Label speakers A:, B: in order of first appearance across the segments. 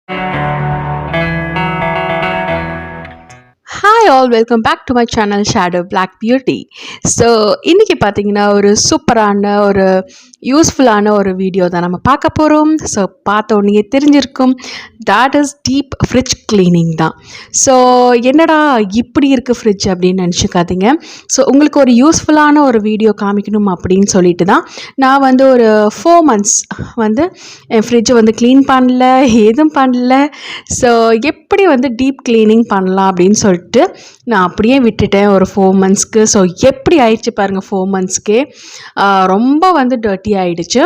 A: Hi all, welcome back to my channel Shadow Black Beauty. So இன்றைக்கி பார்த்தீங்கன்னா ஒரு சூப்பரான ஒரு யூஸ்ஃபுல்லான ஒரு வீடியோ தான் நம்ம பார்க்க போகிறோம். ஸோ பார்த்த உடனே தெரிஞ்சிருக்கும், that is deep fridge cleaning தான். ஸோ என்னடா இப்படி இருக்குது ஃப்ரிட்ஜ் அப்படின்னு நினச்சிக்காதீங்க. ஸோ உங்களுக்கு ஒரு யூஸ்ஃபுல்லான ஒரு வீடியோ காமிக்கணும் அப்படின்னு சொல்லிட்டு தான் நான் வந்து ஒரு 4 months வந்து என் ஃப்ரிட்ஜை வந்து க்ளீன் பண்ணல, எதுவும் பண்ணல. ஸோ எப்படி வந்து டீப் க்ளீனிங் பண்ணலாம் அப்படின்னு சொல்லிட்டு நான் அப்படியே விட்டுட்டேன் ஒரு 4 monthsக்கு. ஸோ எப்படி ஆயிடுச்சு பாருங்கள், 4 monthsக்கே ரொம்ப வந்து டர்ட்டி ஆயிடுச்சு.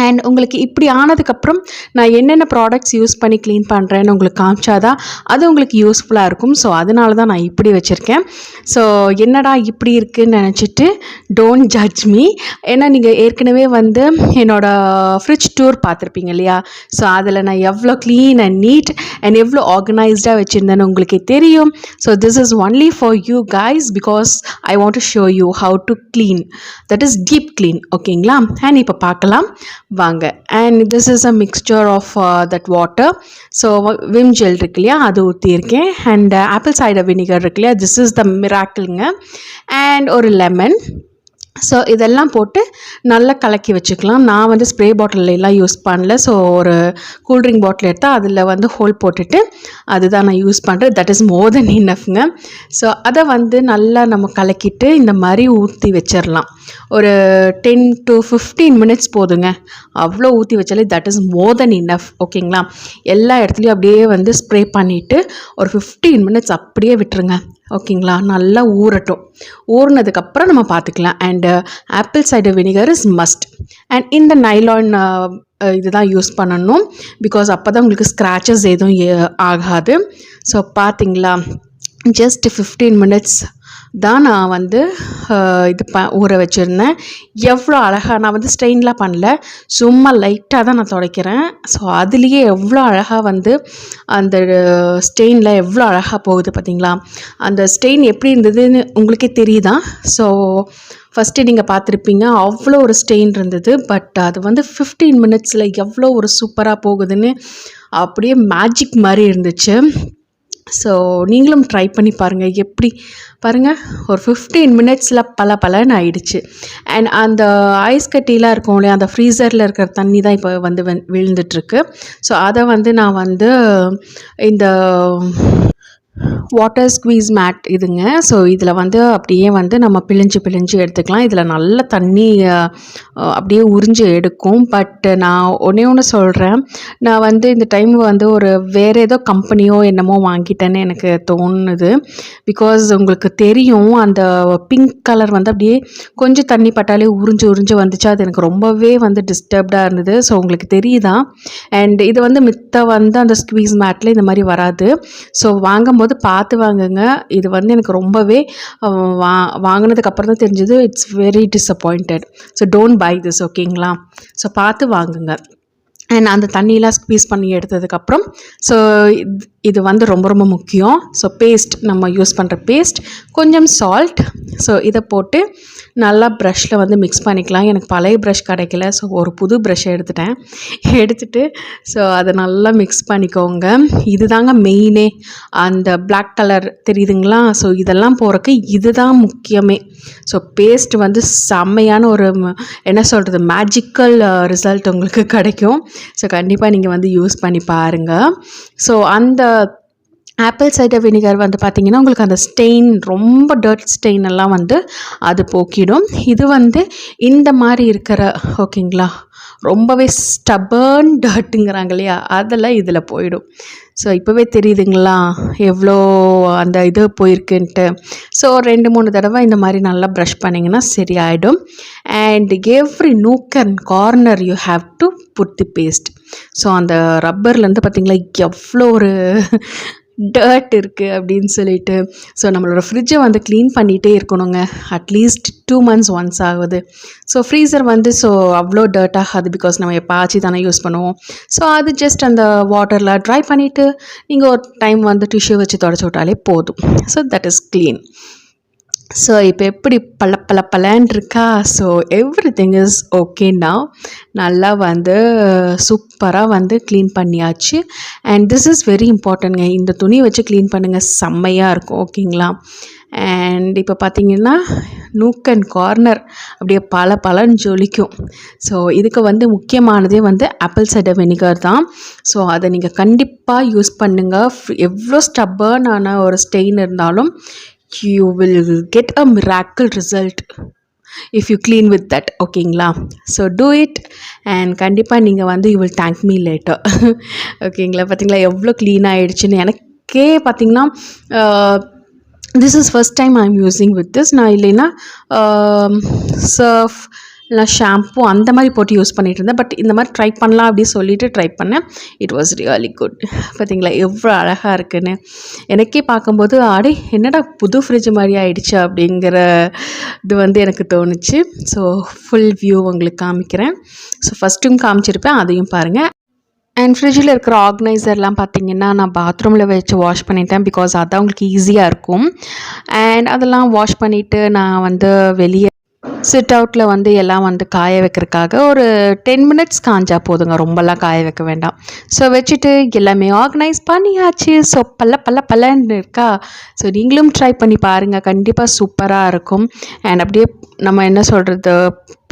A: அண்ட் உங்களுக்கு இப்படி ஆனதுக்கப்புறம் நான் என்னென்ன ப்ராடக்ட்ஸ் யூஸ் பண்ணி க்ளீன் பண்ணுறேன்னு உங்களுக்கு காமிச்சாதான் அது உங்களுக்கு யூஸ்ஃபுல்லாக இருக்கும். ஸோ அதனால தான் நான் இப்படி வச்சுருக்கேன். ஸோ என்னடா இப்படி இருக்குதுன்னு நினச்சிட்டு டோன்ட் ஜட்ஜ் மீ. ஏன்னா நீங்கள் ஏற்கனவே வந்து என்னோடய ஃப்ரிட்ஜ் டூர் பார்த்துருப்பீங்க இல்லையா? ஸோ அதில் நான் எவ்வளோ க்ளீன் அண்ட் நீட் அண்ட் எவ்வளோ ஆர்கனைஸ்டாக வச்சுருந்தேன்னு உங்களுக்கே தெரியும். So this is only for you guys because I want to show you how to clean, that is deep clean. ஓகேங்களா? அண்ட் இப்போ பார்க்கலாம் வாங்க. And this is a mixture of that water. So Vim gel இருக்கு இல்லையா, அது ஊற்றியிருக்கேன். And apple cider vinegar இருக்கு இல்லையா, திஸ் இஸ் த மிராக்கிள்ங்க. அண்ட் ஒரு லெமன். ஸோ இதெல்லாம் போட்டு நல்லா கலக்கி வச்சுக்கலாம். நான் வந்து ஸ்ப்ரே பாட்டிலெலாம் யூஸ் பண்ணல. ஸோ ஒரு கூல்ட்ரிங்க் பாட்டில் எடுத்தால் அதில் வந்து ஹோல் போட்டுட்டு அதுதான் நான் யூஸ் பண்ணுறேன். தட் இஸ் மோர் தென் இனஃப்ங்க. ஸோ அதை வந்து நல்லா நம்ம கலக்கிட்டு இந்த மாதிரி ஊற்றி வச்சிடலாம். ஒரு 10 to 15 minutes போதுங்க. அவ்வளோ ஊற்றி வச்சாலே that is more then enough. ஓகேங்களா? எல்லா இடத்துலையும் அப்படியே வந்து ஸ்ப்ரே பண்ணிவிட்டு ஒரு 15 minutes அப்படியே விட்டுருங்க. ஓகேங்களா? நல்லா ஊறட்டும். ஊறினதுக்கப்புறம் நம்ம பார்த்துக்கலாம். And apple cider vinegar is must. And இந்த நைலான் இதுதான் யூஸ் பண்ணணும். பிகாஸ் அப்போ தான் உங்களுக்கு ஸ்க்ராச்சஸ் எதுவும் ஆகாது. ஸோ பார்த்தீங்களா, ஜஸ்ட் 15 minutes தான் நான் வந்து இது ஊற வச்சுருந்தேன். எவ்வளோ அழகாக, நான் வந்து ஸ்ட்ரெயின்லாம் பண்ணல, சும்மா லைட்டாக தான் நான் துடைக்கிறேன். ஸோ அதுலேயே எவ்வளோ அழகாக வந்து அந்த ஸ்டெயினில் எவ்வளோ அழகாக போகுது பார்த்தீங்களா? அந்த ஸ்டெயின் எப்படி இருந்ததுன்னு உங்களுக்கே தெரியுதா? ஸோ ஃபஸ்ட்டு நீங்கள் பார்த்துருப்பீங்க, அவ்வளோ ஒரு ஸ்டெயின் இருந்தது. பட் அது வந்து 15 minutesல எவ்வளோ ஒரு சூப்பராக போகுதுன்னு அப்படியே மேஜிக் மாதிரி இருந்துச்சு. ஸோ நீங்களும் ட்ரை பண்ணி பாருங்கள். எப்படி பாருங்கள், ஒரு 15 minutesல பலன்னு ஆயிடுச்சு. அண்ட் அந்த ஐஸ் கட்டிலாம் இருக்கும் இல்லையா, அந்த ஃப்ரீசரில் இருக்கிற தண்ணி தான் இப்போ வந்து விழுந்துட்டுருக்கு. ஸோ அதை வந்து நான் வந்து இந்த வாட்டர் ஸ்குவீஸ் மேட் இதுங்க. ஸோ இதில் வந்து அப்படியே வந்து நம்ம பிழிஞ்சு எடுத்துக்கலாம். இதில் நல்ல தண்ணி அப்படியே உறிஞ்சு எடுக்கும். பட் நான் ஒன்று சொல்கிறேன், நான் வந்து இந்த டைம் வந்து ஒரு வேறு ஏதோ கம்பெனியோ என்னமோ வாங்கிட்டேன்னு எனக்கு தோணுது. பிகாஸ் உங்களுக்கு தெரியும், அந்த பிங்க் கலர் வந்து அப்படியே கொஞ்சம் தண்ணி பட்டாலே உறிஞ்சு வந்துச்சு. அது எனக்கு ரொம்பவே வந்து டிஸ்டர்ப்டாக இருந்தது. ஸோ உங்களுக்கு தெரியுதா? அண்ட் இது வந்து மித்த வந்து அந்த ஸ்குவீஸ் மேட்டில் இந்த மாதிரி வராது. ஸோ வாங்கும்போது பார்த்து வாங்குங்க. இது வந்து எனக்கு ரொம்பவே வாங்கினதுக்கப்புறம் தான் தெரிஞ்சது, it's very disappointed. So don't by this. ஓகேங்களா? ஸோ பார்த்து வாங்குங்க. அண்ட் அந்த தண்ணியெலாம் ஸ்க்வீஸ் பண்ணி எடுத்ததுக்கப்புறம் ஸோ இது வந்து ரொம்ப முக்கியம். ஸோ பேஸ்ட், நம்ம யூஸ் பண்ணுற பேஸ்ட், கொஞ்சம் சால்ட். ஸோ இதை போட்டு நல்லா ப்ரஷ்ஷில் வந்து மிக்ஸ் பண்ணிக்கலாம். எனக்கு பழைய ப்ரஷ் கிடைக்கல. ஸோ ஒரு புது ப்ரஷ் எடுத்துட்டு ஸோ அதை நல்லா மிக்ஸ் பண்ணிக்கோங்க. இது தாங்க மெயினே. அந்த பிளாக் கலர் தெரியுதுங்களா? ஸோ இதெல்லாம் போகிறக்கு இதுதான் முக்கியமே. ஸோ பேஸ்ட் வந்து செம்மையான ஒரு என்ன சொல்கிறது, மேஜிக்கல் ரிசல்ட் உங்களுக்கு கிடைக்கும். ஸோ கண்டிப்பாக நீங்கள் வந்து யூஸ் பண்ணி பாருங்கள். ஸோ அந்த ஆப்பிள் சைடர் வினிகர் வந்து பார்த்திங்கன்னா உங்களுக்கு அந்த ஸ்டெயின், ரொம்ப டர்ட் ஸ்டெயின் எல்லாம் வந்து அது போக்கிடும். இது வந்து இந்த மாதிரி இருக்கிற, ஓகேங்களா, ரொம்பவே ஸ்டபர்ன் டர்ட்டுங்கிறாங்க இல்லையா, அதெல்லாம் இதில் போயிடும். ஸோ இப்போவே தெரியுதுங்களா எவ்வளோ அந்த இது போயிருக்குன்ட்டு. ஸோ 2-3 தடவை இந்த மாதிரி நல்லா ப்ரஷ் பண்ணிங்கன்னா சரியாயிடும். And every nook and corner you have to put the paste. So அந்த ரப்பர்லேருந்து பார்த்திங்களா எவ்வளோ ஒரு டர்ட் இருக்குது அப்படின்னு சொல்லிட்டு. ஸோ நம்மளோட ஃப்ரிட்ஜை வந்து க்ளீன் பண்ணிகிட்டே இருக்கணுங்க. அட்லீஸ்ட் 2 months ஒன்ஸ் ஆகுது. ஸோ ஃப்ரீசர் வந்து ஸோ அவ்வளோ டர்ட் ஆகாது. பிகாஸ் நம்ம எப்பாச்சு தானே யூஸ் பண்ணுவோம். ஸோ அது ஜஸ்ட் அந்த வாட்டரில் ட்ரை பண்ணிவிட்டு நீங்கள் ஒரு டைம் வந்து டிஷ்யூ வச்சு தொடச்சி விட்டாலே போதும். So that is clean. So இப்போ எப்படி பளபளன்னு இருக்கா? So everything is okay now. நல்லா வந்து சூப்பராக வந்து க்ளீன் பண்ணியாச்சு. அண்ட் திஸ் இஸ் வெரி இம்பார்ட்டன்ட்ங்க. இந்த துணி வச்சு க்ளீன் பண்ணுங்கள், செம்மையாக இருக்கும். ஓகேங்களா? அண்ட் இப்போ பார்த்தீங்கன்னா நூக் அண்ட் கார்னர் அப்படியே பளபளன்னு ஜொலிக்கும். ஸோ இதுக்கு வந்து முக்கியமானதே வந்து ஆப்பிள் சைடர் வினிகர் தான். ஸோ அதை நீங்கள் கண்டிப்பாக யூஸ் பண்ணுங்கள். எவ்வளோ ஸ்டப்பர்னான ஒரு ஸ்டெயின் இருந்தாலும் you will get a miracle result if you clean with that. ஓகேங்களா? ஸோ do it and கண்டிப்பாக நீங்கள் வந்து you will thank me later. ஓகேங்களா? பார்த்தீங்களா எவ்வளோ க்ளீன் ஆகிடுச்சின்னு. எனக்கே பார்த்தீங்கன்னா this is first time I am using with this. நான் இல்லைன்னா சர்ஃப் இல்லை ஷாம்பு அந்த மாதிரி போட்டு யூஸ் பண்ணிகிட்டு இருந்தேன். பட் இந்த மாதிரி ட்ரை பண்ணலாம் அப்படின்னு சொல்லிட்டு ட்ரை பண்ணேன். It was really good. பார்த்தீங்களா எவ்வளோ அழகாக இருக்குன்னு. எனக்கே பார்க்கும்போது அடே என்னடா புது ஃப்ரிட்ஜ் மாதிரி ஆயிடுச்சு அப்படிங்கிற இது வந்து எனக்கு தோணுச்சு. ஸோ ஃபுல் வியூ உங்களுக்கு காமிக்கிறேன். ஸோ ஃபஸ்ட்டும் காமிச்சிருப்பேன், அதையும் பாருங்கள். அண்ட் ஃப்ரிட்ஜில் இருக்கிற ஆர்கனைசர்லாம் பார்த்திங்கன்னா நான் பாத்ரூமில் வச்சு வாஷ் பண்ணிட்டேன். பிகாஸ் அதான் உங்களுக்கு ஈஸியாக இருக்கும். அண்ட் அதெல்லாம் வாஷ் பண்ணிவிட்டு நான் வந்து வெளியே சிட் அவுட்டில் வந்து எல்லாம் வந்து காய வைக்கிறதுக்காக ஒரு 10 மினிட்ஸ் காஞ்சா போதுங்க, ரொம்பலாம் காய வைக்க வேண்டாம். ஸோ வச்சுட்டு எல்லாமே ஆர்கனைஸ் பண்ணியாச்சு. ஸோ பல்லன்னு இருக்கா? ஸோ நீங்களும் ட்ரை பண்ணி பாருங்கள், கண்டிப்பாக சூப்பராக இருக்கும். அண்ட் அப்படியே நம்ம என்ன சொல்கிறது,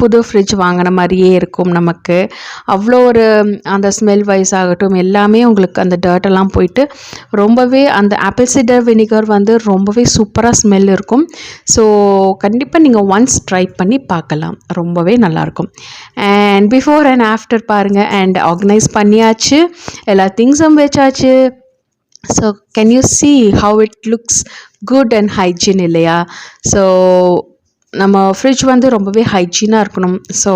A: புது ஃப்ரிட்ஜ் வாங்கின மாதிரியே இருக்கும் நமக்கு. அவ்வளோ ஒரு அந்த ஸ்மெல் வைஸ் ஆகட்டும் எல்லாமே உங்களுக்கு அந்த டர்ட்டெல்லாம் போயிட்டு ரொம்பவே அந்த ஆப்பிள் சைடர் வினிகர் வந்து ரொம்பவே சூப்பராக ஸ்மெல் இருக்கும். ஸோ கண்டிப்பாக நீங்கள் ஒன்ஸ் ட்ரை பண்ணி பார்க்கலாம், ரொம்பவே நல்லாயிருக்கும். அண்ட் பிஃபோர் அண்ட் ஆஃப்டர் பாருங்கள். அண்ட் ஆர்கனைஸ் பண்ணியாச்சு, எல்லா திங்ஸும் வச்சாச்சு. So can you see how it looks good and hygiene இல்லையா? ஸோ நம்ம ஃப்ரிட்ஜ் வந்து ரொம்பவே ஹைஜீனாக இருக்கணும். ஸோ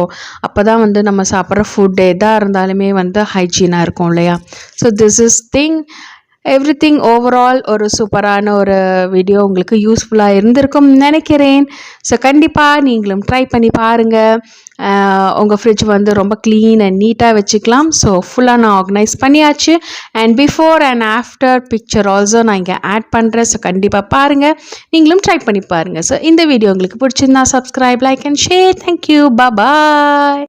A: அப்போ தான் வந்து நம்ம சாப்பிட்ற ஃபுட் எதாக இருந்தாலுமே வந்து ஹைஜீனாக இருக்கும் இல்லையா? So this is thing everything overall ஒரு சூப்பரான ஒரு வீடியோ உங்களுக்கு யூஸ்ஃபுல்லாக இருந்திருக்கும் நினைக்கிறேன். ஸோ கண்டிப்பாக நீங்களும் ட்ரை பண்ணி பாருங்கள். உங்கள் ஃப்ரிட்ஜ் வந்து ரொம்ப க்ளீன் அண்ட் நீட்டாக வச்சுக்கலாம். ஸோ ஃபுல்லாக நான் ஆர்கனைஸ் பண்ணியாச்சு. And before and after picture also நான் இங்கே ஆட் பண்ணுறேன். ஸோ கண்டிப்பாக பாருங்கள், நீங்களும் ட்ரை பண்ணி பாருங்கள். ஸோ இந்த வீடியோ உங்களுக்கு பிடிச்சிருந்தா subscribe, like and share. Thank you, bye.